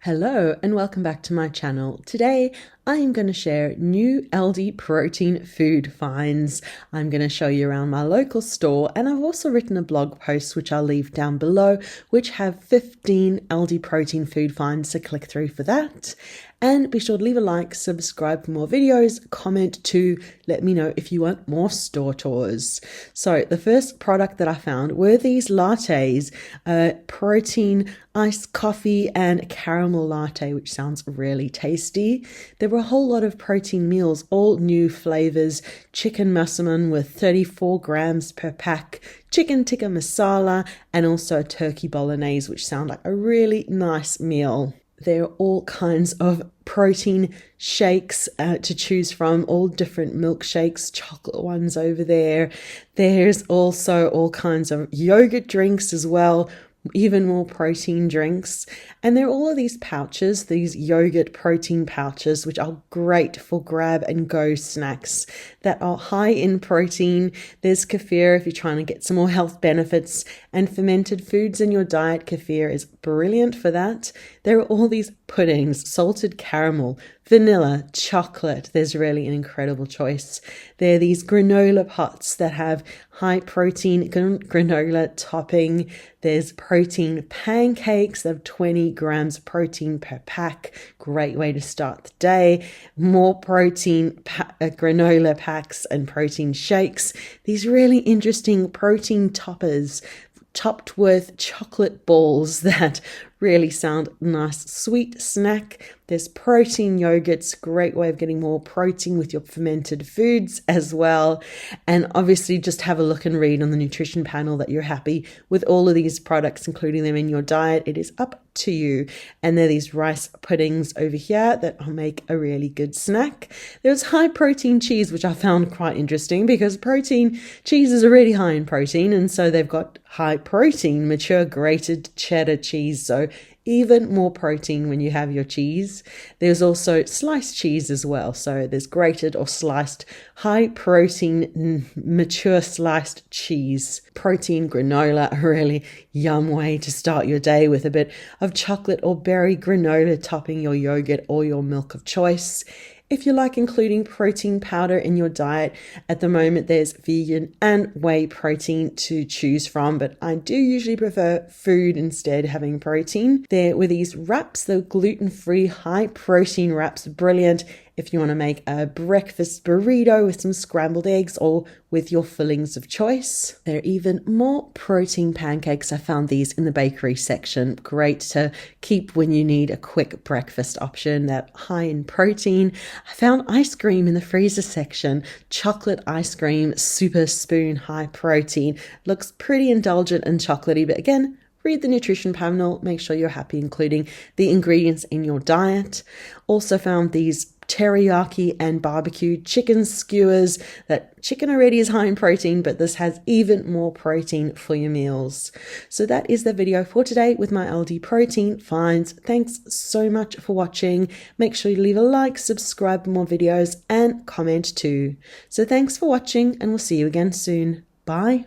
Hello and welcome back to my channel. Today I am going to share new Aldi protein food finds. I'm going to show you around my local store, and I've also written a blog post which I'll leave down below which have 15 Aldi protein food finds, so click through for that. And be sure to leave a like, subscribe for more videos, comment to let me know if you want more store tours. So the first product that I found were these lattes, protein iced coffee and caramel latte, which sounds really tasty. There were a whole lot of protein meals, all new flavors: chicken massaman with 34 grams per pack, chicken tikka masala, and also turkey bolognese, which sound like a really nice meal. There are all kinds of protein shakes to choose from, all different milkshakes, chocolate ones over there. There's also all kinds of yogurt drinks as well, even more protein drinks. And there are all of these pouches, these yogurt protein pouches, which are great for grab and go snacks that are high in protein. There's kefir if you're trying to get some more health benefits, and fermented foods in your diet. Kefir is brilliant for that. There are all these puddings, salted caramel, vanilla, chocolate. There's really an incredible choice. There are these granola pots that have high protein granola topping. There's protein pancakes that have 20 grams protein per pack. Great way to start the day. More protein granola packs and protein shakes. These really interesting protein toppers topped with chocolate balls that really sound nice. Sweet snack. There's protein yogurts, great way of getting more protein with your fermented foods as well. And obviously just have a look and read on the nutrition panel that you're happy with all of these products, including them in your diet. It is up to you. And there are these rice puddings over here that will make a really good snack. There's high protein cheese, which I found quite interesting because cheese is already high in protein, and so they've got high protein mature grated cheddar cheese, so even more protein when you have your cheese. There's also sliced cheese as well. So there's grated or sliced high protein mature sliced cheese. Protein granola, a really yum way to start your day with a bit of chocolate or berry granola topping your yogurt or your milk of choice. If you like including protein powder in your diet, at the moment there's vegan and whey protein to choose from, but I do usually prefer food instead, having protein. There were these wraps, the gluten-free high protein wraps, brilliant if you want to make a breakfast burrito with some scrambled eggs or with your fillings of choice. There are even more protein pancakes. I found these in the bakery section. Great to keep when you need a quick breakfast option that high in protein. I found ice cream in the freezer section. Chocolate ice cream, super spoon, high protein. Looks pretty indulgent and chocolatey, but again, read the nutrition panel. Make sure you're happy including the ingredients in your diet. Also found these teriyaki and barbecue chicken skewers. That chicken already is high in protein, but this has even more protein for your meals. So that is the video for today with my Aldi protein finds. Thanks so much for watching. Make sure you leave a like, subscribe for more videos, and comment too. So thanks for watching, and we'll see you again soon. Bye.